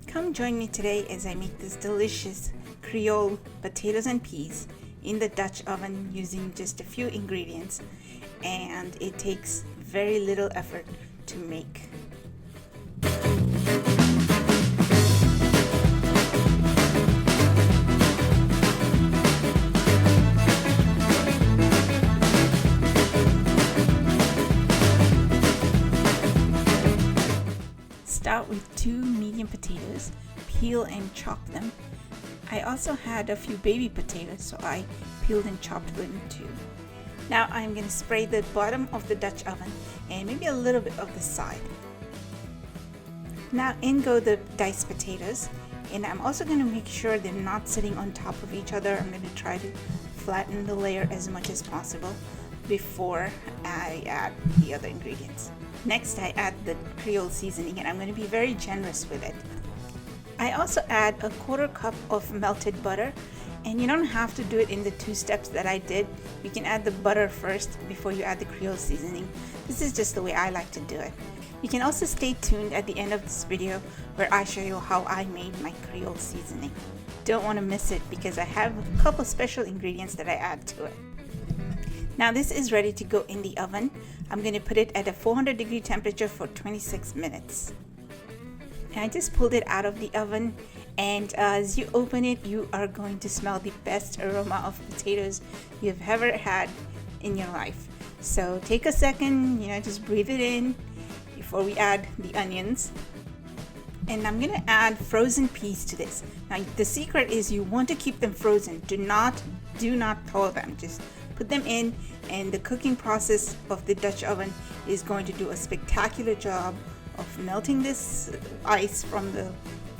Come join me today as I make this delicious Creole potatoes and peas in the Dutch oven using just a few ingredients, and it takes very little effort to make. Start with 2 medium potatoes, peel and chop them. I also had a few baby potatoes, so I peeled and chopped them too. Now I'm going to spray the bottom of the Dutch oven and maybe a little bit of the side. Now in go the diced potatoes, and I'm also going to make sure they're not sitting on top of each other. I'm going to try to flatten the layer as much as possible before I add the other ingredients. Next, I add the Creole seasoning, and I'm going to be very generous with it. I also add a 1/4 cup of melted butter, and you don't have to do it in the 2 steps that I did. You can add the butter first before you add the Creole seasoning. This is just the way I like to do it. You can also stay tuned at the end of this video where I show you how I made my Creole seasoning. Don't want to miss it because I have a couple special ingredients that I add to it. Now this is ready to go in the oven. I'm going to put it at a 400-degree temperature for 26 minutes. And I just pulled it out of the oven, and as you open it, you are going to smell the best aroma of potatoes you've ever had in your life. So take a second, just breathe it in before we add the onions. And I'm going to add frozen peas to this. Now the secret is you want to keep them frozen. Do not thaw them. Just put them in, and the cooking process of the Dutch oven is going to do a spectacular job of melting this ice from the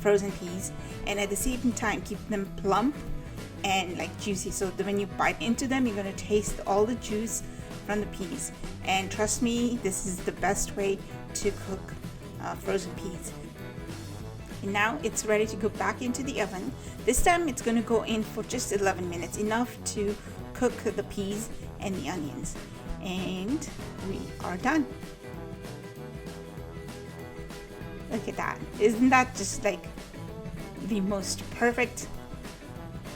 frozen peas, and at the same time keep them plump and juicy, so that when you bite into them, you're going to taste all the juice from the peas. And trust me, this is the best way to cook frozen peas. And now it's ready to go back into the oven. This time it's going to go in for just 11 minutes, enough to cook the peas and the onions. And we are done. Look at that. Isn't that just like the most perfect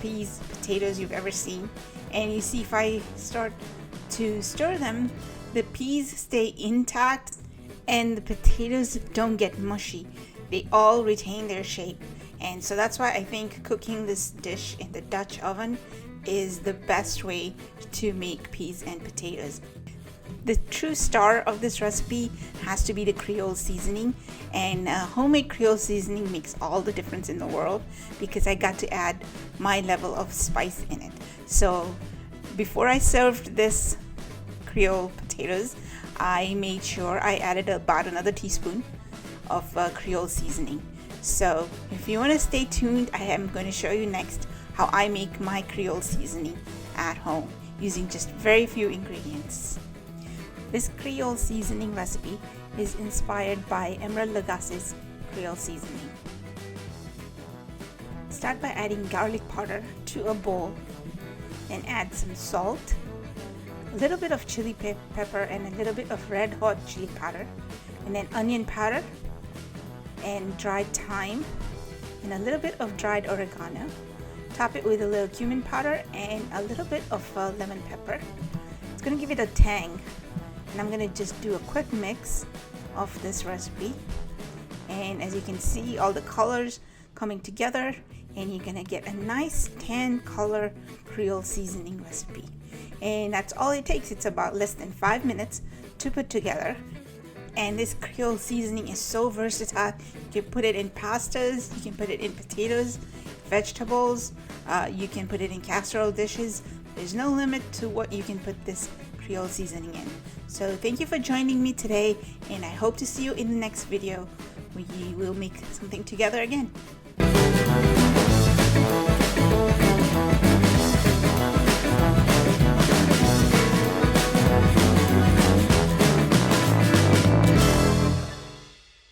peas, potatoes you've ever seen? And you see, if I start to stir them, the peas stay intact and the potatoes don't get mushy. They all retain their shape. And so that's why I think cooking this dish in the Dutch oven is the best way to make peas and potatoes. The true star of this recipe has to be the Creole seasoning, and homemade Creole seasoning makes all the difference in the world because I got to add my level of spice in it. So before I served this Creole potatoes, I made sure I added about another teaspoon of Creole seasoning. So if you want to stay tuned, I am going to show you next how I make my Creole seasoning at home using just very few ingredients. This Creole seasoning recipe is inspired by Emerald Lagasse's Creole seasoning. Start by adding garlic powder to a bowl, and add some salt, a little bit of chili pepper, and a little bit of red hot chili powder, and then onion powder, and dried thyme, and a little bit of dried oregano. Top it with a little cumin powder and a little bit of lemon pepper. It's going to give it a tang. And I'm going to just do a quick mix of this recipe. And as you can see, all the colors coming together, and you're going to get a nice tan color Creole seasoning recipe. And that's all it takes. It's about less than 5 minutes to put together. And this Creole seasoning is so versatile. You can put it in pastas, you can put it in potatoes, vegetables, you can put it in casserole dishes. There's no limit to what you can put this Creole seasoning in. So thank you for joining me today, and I hope to see you in the next video. We will make something together again.